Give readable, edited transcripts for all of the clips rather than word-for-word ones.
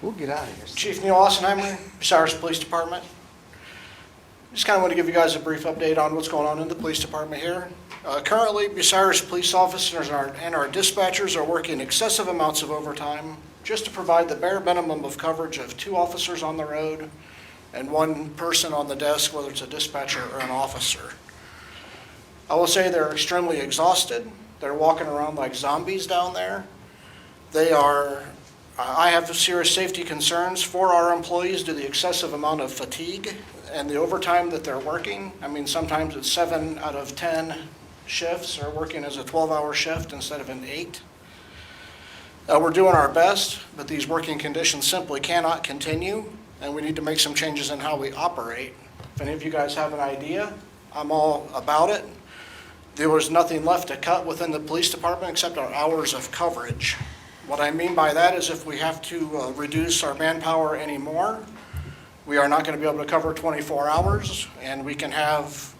We'll get out of here. Chief Neil Assenheimer, Bucyrus Police Department. Just kind of want to give you guys a brief update on what's going on in the police department here. Currently, Bucyrus police officers and our dispatchers are working excessive amounts of overtime just to provide the bare minimum of coverage of 2 officers on the road and 1 person on the desk, whether it's a dispatcher or an officer. I will say they're extremely exhausted. They're walking around like zombies down there. I have serious safety concerns for our employees due to the excessive amount of fatigue and the overtime that they're working. I mean, sometimes it's 7 out of 10 shifts are working as a 12-hour shift instead of an 8. We're doing our best, but these working conditions simply cannot continue, and we need to make some changes in how we operate. If any of you guys have an idea, I'm all about it. There was nothing left to cut within the police department except our hours of coverage. What I mean by that is if we have to reduce our manpower anymore, we are not going to be able to cover 24 hours, and we can have,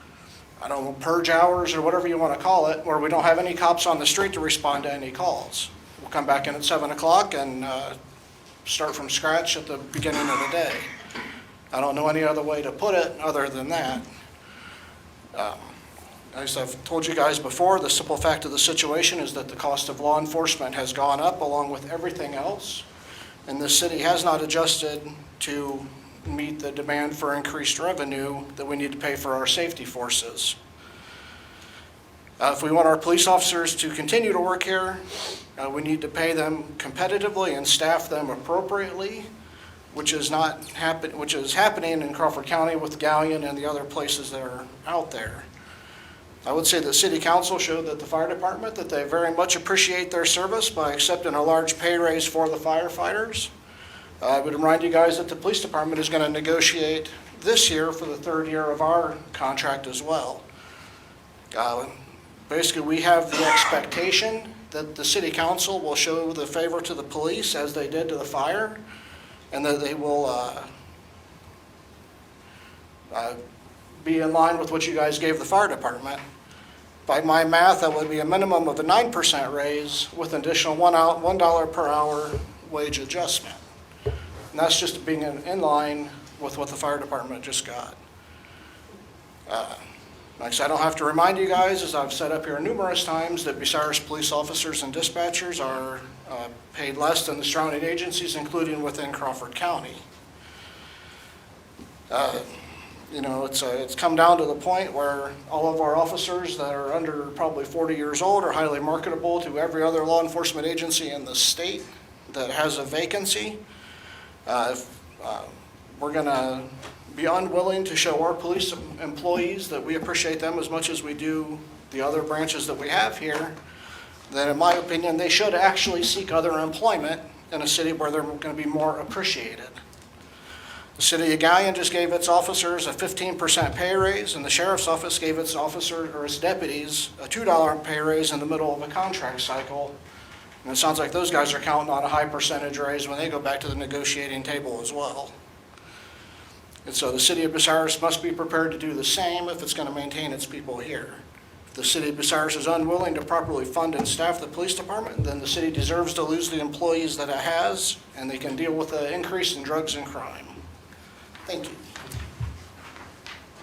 I don't know, purge hours or whatever you want to call it, where we don't have any cops on the street to respond to any calls. We'll come back in at 7 o'clock and start from scratch at the beginning of the day. I don't know any other way to put it other than that. As I've told you guys before, the simple fact of the situation is that the cost of law enforcement has gone up along with everything else, and the city has not adjusted to meet the demand for increased revenue that we need to pay for our safety forces. If we want our police officers to continue to work here, we need to pay them competitively and staff them appropriately, which is happening in Crawford County with Galleon and the other places that are out there. I would say the City Council showed that the fire department that they very much appreciate their service by accepting a large pay raise for the firefighters. I would remind you guys that the police department is going to negotiate this year for the 3rd year of our contract as well. Basically, we have the expectation that the City Council will show the favor to the police as they did to the fire, and that they will be in line with what you guys gave the fire department. By my math, that would be a minimum of a 9% raise with an additional $1 per hour wage adjustment. And that's just being in line with what the fire department just got. Like I said, I don't have to remind you guys, as I've said up here numerous times, that Bucyrus police officers and dispatchers are paid less than the surrounding agencies, including within Crawford County. It's come down to the point where all of our officers that are under probably 40 years old are highly marketable to every other law enforcement agency in the state that has a vacancy. We're going to be unwilling to show our police employees that we appreciate them as much as we do the other branches that we have here, then in my opinion, they should actually seek other employment in a city where they're going to be more appreciated. The city of Galleon just gave its officers a 15% pay raise, and the sheriff's office gave its officers or its deputies a $2 pay raise in the middle of a contract cycle. And it sounds like those guys are counting on a high percentage raise when they go back to the negotiating table as well. And so the city of Bucyrus must be prepared to do the same if it's going to maintain its people here. If the city of Bucyrus is unwilling to properly fund and staff the police department, then the city deserves to lose the employees that it has, and they can deal with the increase in drugs and crime. Thank you.